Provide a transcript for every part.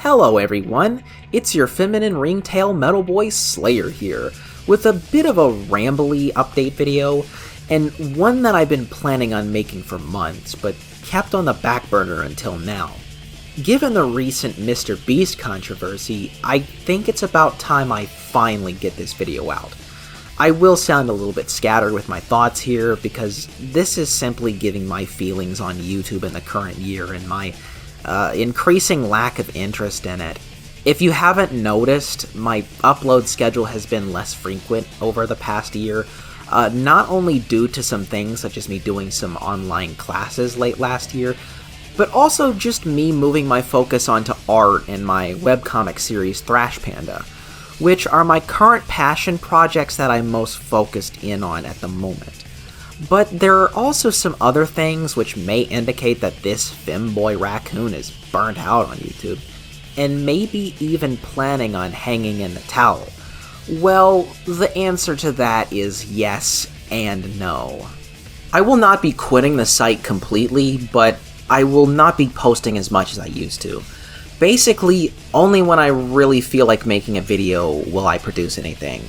Hello everyone, it's your feminine ringtail metal boy Slayer here, with a bit of a rambly update video, and one that I've been planning on making for months, but kept on the back burner until now. Given the recent MrBeast controversy, I think it's about time I finally get this video out. I will sound a little bit scattered with my thoughts here, because this is simply giving my feelings on YouTube in the current year and my increasing lack of interest in it. If you haven't noticed, my upload schedule has been less frequent over the past year, not only due to some things such as me doing some online classes late last year, but also just me moving my focus onto art and my webcomic series Thrash Panda, which are my current passion projects that I'm most focused in on at the moment. But there are also some other things which may indicate that this femboy raccoon is burnt out on YouTube, and maybe even planning on hanging in the towel. Well, the answer to that is yes and no. I will not be quitting the site completely, but I will not be posting as much as I used to. Basically, only when I really feel like making a video will I produce anything.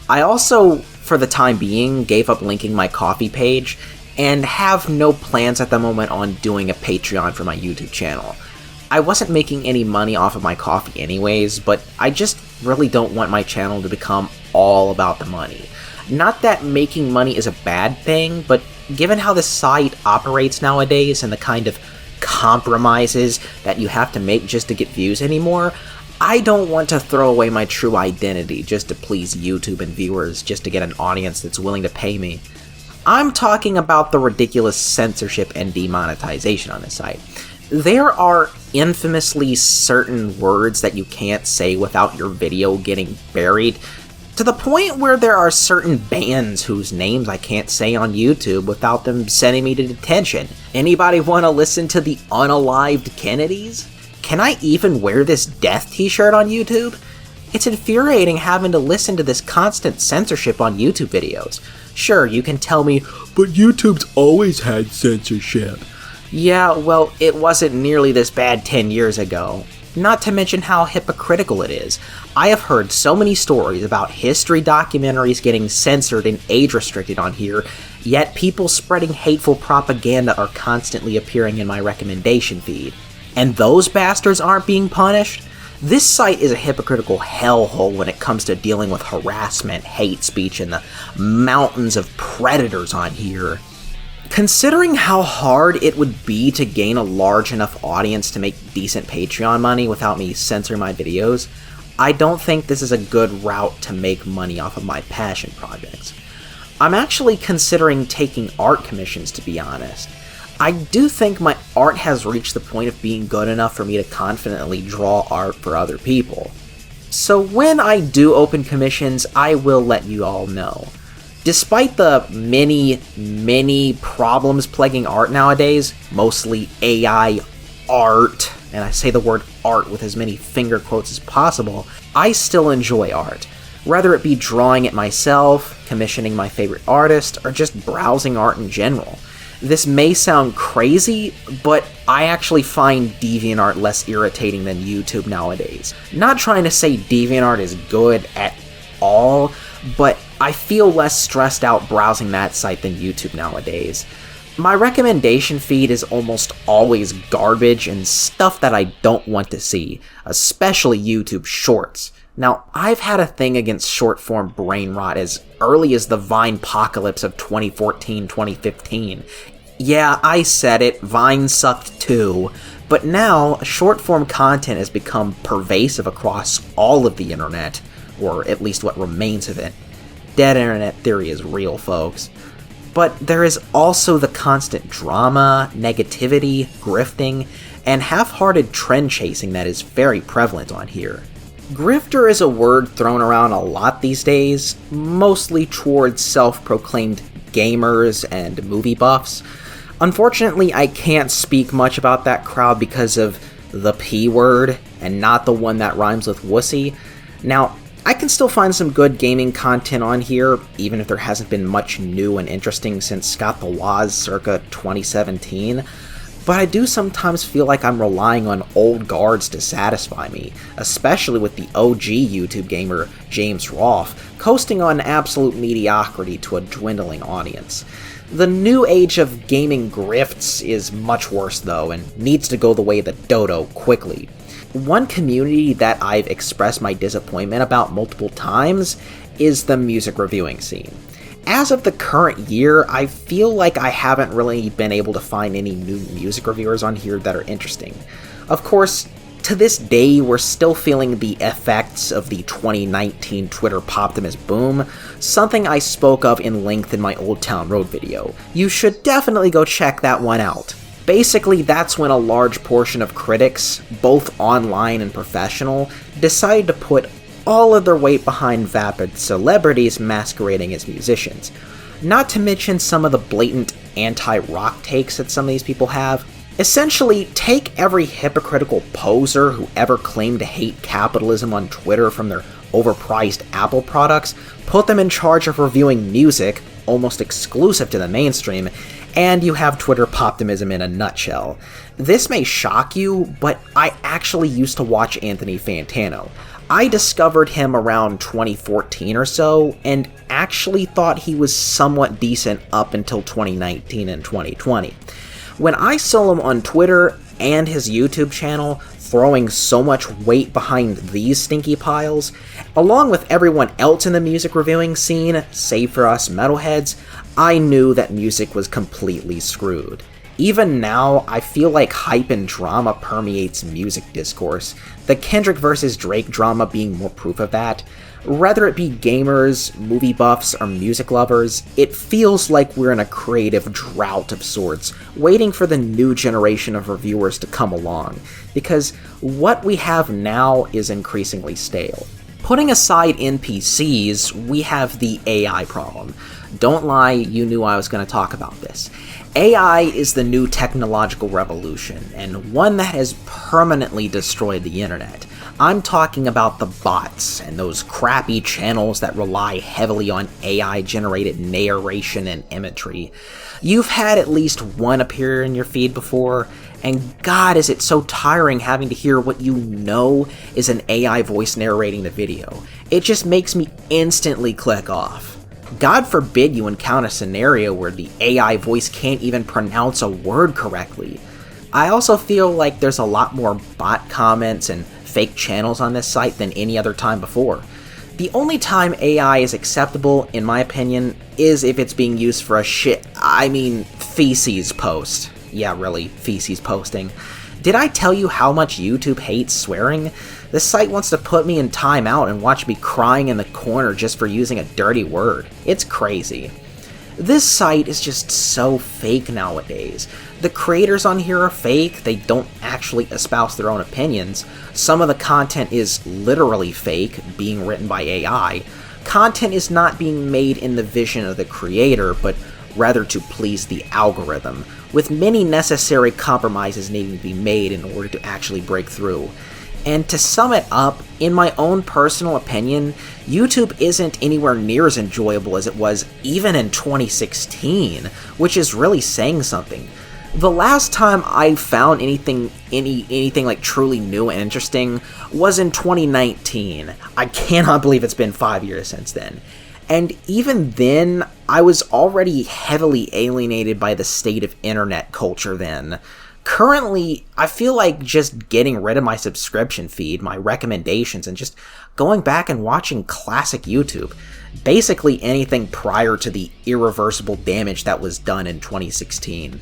I also, for the time being, gave up linking my Ko-fi page, and have no plans at the moment on doing a Patreon for my YouTube channel. I wasn't making any money off of my Ko-fi anyways, but I just really don't want my channel to become all about the money. Not that making money is a bad thing, but given how the site operates nowadays and the kind of compromises that you have to make just to get views anymore, I don't want to throw away my true identity just to please YouTube and viewers just to get an audience that's willing to pay me. I'm talking about the ridiculous censorship and demonetization on this site. There are infamously certain words that you can't say without your video getting buried, to the point where there are certain bands whose names I can't say on YouTube without them sending me to detention. Anybody want to listen to the unalived Kennedys? Can I even wear this death t-shirt on YouTube? It's infuriating having to listen to this constant censorship on YouTube videos. Sure, you can tell me, but YouTube's always had censorship. Yeah, well, it wasn't nearly this bad 10 years ago. Not to mention how hypocritical it is. I have heard so many stories about history documentaries getting censored and age-restricted on here, yet people spreading hateful propaganda are constantly appearing in my recommendation feed. And those bastards aren't being punished? This site is a hypocritical hellhole when it comes to dealing with harassment, hate speech, and the mountains of predators on here. Considering how hard it would be to gain a large enough audience to make decent Patreon money without me censoring my videos, I don't think this is a good route to make money off of my passion projects. I'm actually considering taking art commissions, to be honest. I do think my art has reached the point of being good enough for me to confidently draw art for other people. So when I do open commissions, I will let you all know. Despite the many problems plaguing art nowadays, mostly AI art, and I say the word art with as many finger quotes as possible, I still enjoy art. Whether it be drawing it myself, commissioning my favorite artist, or just browsing art in general. This may sound crazy, but I actually find DeviantArt less irritating than YouTube nowadays. Not trying to say DeviantArt is good at all, but I feel less stressed out browsing that site than YouTube nowadays. My recommendation feed is almost always garbage and stuff that I don't want to see, especially YouTube Shorts. Now, I've had a thing against short-form brain rot as early as the Vine-pocalypse of 2014-2015. Yeah, I said it, Vine sucked too, but now short-form content has become pervasive across all of the internet, or at least what remains of it. Dead internet theory is real, folks. But there is also the constant drama, negativity, grifting, and half-hearted trend chasing that is very prevalent on here. Grifter is a word thrown around a lot these days, mostly towards self-proclaimed gamers and movie buffs. Unfortunately, I can't speak much about that crowd because of the P word, and not the one that rhymes with wussy. Now, I can still find some good gaming content on here, even if there hasn't been much new and interesting since Scott the Woz circa 2017. but I do sometimes feel like I'm relying on old guards to satisfy me, especially with the OG YouTube gamer James Rolfe coasting on absolute mediocrity to a dwindling audience. The new age of gaming grifts is much worse though, and needs to go the way of the dodo quickly. One community that I've expressed my disappointment about multiple times is the music reviewing scene. As of the current year, I feel like I haven't really been able to find any new music reviewers on here that are interesting. Of course, to this day, we're still feeling the effects of the 2019 Twitter Poptimus boom, something I spoke of in length in my Old Town Road video. You should definitely go check that one out. Basically, that's when a large portion of critics, both online and professional, decided to put all of their weight behind vapid celebrities masquerading as musicians. Not to mention some of the blatant anti-rock takes that some of these people have. Essentially, take every hypocritical poser who ever claimed to hate capitalism on Twitter from their overpriced Apple products, put them in charge of reviewing music, almost exclusive to the mainstream, and you have Twitter poptimism in a nutshell. This may shock you, but I actually used to watch Anthony Fantano. I discovered him around 2014 or so, and actually thought he was somewhat decent up until 2019 and 2020. When I saw him on Twitter and his YouTube channel throwing so much weight behind these stinky piles, along with everyone else in the music reviewing scene, save for us metalheads, I knew that music was completely screwed. Even now, I feel like hype and drama permeates music discourse, the Kendrick versus Drake drama being more proof of that. Whether it be gamers, movie buffs, or music lovers, it feels like we're in a creative drought of sorts, waiting for the new generation of reviewers to come along, because what we have now is increasingly stale. Putting aside NPCs, we have the AI problem. Don't lie, you knew I was going to talk about this. AI is the new technological revolution, and one that has permanently destroyed the internet. I'm talking about the bots and those crappy channels that rely heavily on AI-generated narration and imagery. You've had at least one appear in your feed before, and God, is it so tiring having to hear what you know is an AI voice narrating the video. It just makes me instantly click off. God forbid you encounter a scenario where the AI voice can't even pronounce a word correctly. I also feel like there's a lot more bot comments and fake channels on this site than any other time before. The only time AI is acceptable, in my opinion, is if it's being used for a feces post. Yeah, really, feces posting. Did I tell you how much YouTube hates swearing? This site wants to put me in timeout and watch me crying in the corner just for using a dirty word. It's crazy. This site is just so fake nowadays. The creators on here are fake, they don't actually espouse their own opinions. Some of the content is literally fake, being written by AI. Content is not being made in the vision of the creator, but rather to please the algorithm, with many necessary compromises needing to be made in order to actually break through. And to sum it up, in my own personal opinion, YouTube isn't anywhere near as enjoyable as it was even in 2016, which is really saying something. The last time I found anything like truly new and interesting was in 2019. I cannot believe it's been 5 years since then. And even then, I was already heavily alienated by the state of internet culture then. Currently, I feel like just getting rid of my subscription feed, my recommendations, and just going back and watching classic YouTube. Basically anything prior to the irreversible damage that was done in 2016.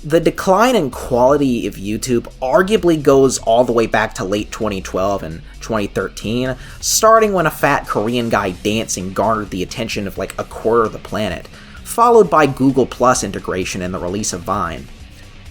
The decline in quality of YouTube arguably goes all the way back to late 2012 and 2013, starting when a fat Korean guy dancing garnered the attention of like a quarter of the planet, followed by Google Plus integration and the release of Vine.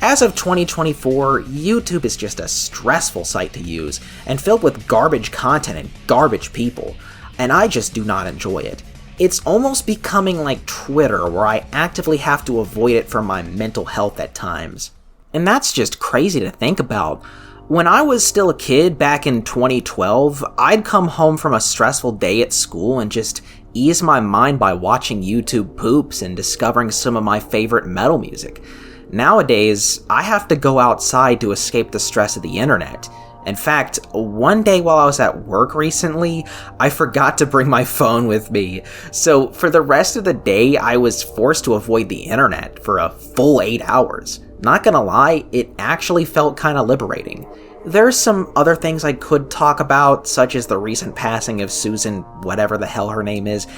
As of 2024, YouTube is just a stressful site to use, and filled with garbage content and garbage people, and I just do not enjoy it. It's almost becoming like Twitter, where I actively have to avoid it for my mental health at times. And that's just crazy to think about. When I was still a kid back in 2012, I'd come home from a stressful day at school and just ease my mind by watching YouTube poops and discovering some of my favorite metal music. Nowadays, I have to go outside to escape the stress of the internet. In fact, one day while I was at work recently, I forgot to bring my phone with me. So for the rest of the day, I was forced to avoid the internet for a full 8 hours. Not gonna lie, it actually felt kinda liberating. There's some other things I could talk about, such as the recent passing of Susan, whatever the hell her name is,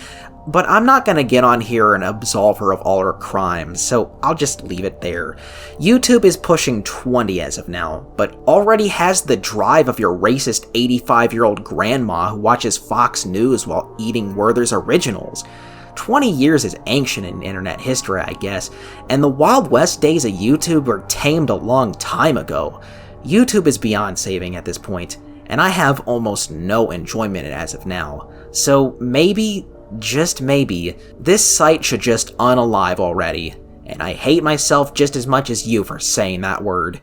but I'm not gonna get on here and absolve her of all her crimes, so I'll just leave it there. YouTube is pushing 20 as of now, but already has the drive of your racist 85-year-old grandma who watches Fox News while eating Werther's Originals. 20 years is ancient in internet history, I guess, and the Wild West days of YouTube were tamed a long time ago. YouTube is beyond saving at this point, and I have almost no enjoyment in it as of now. So maybe, just maybe, this site should just unalive already, and I hate myself just as much as you for saying that word.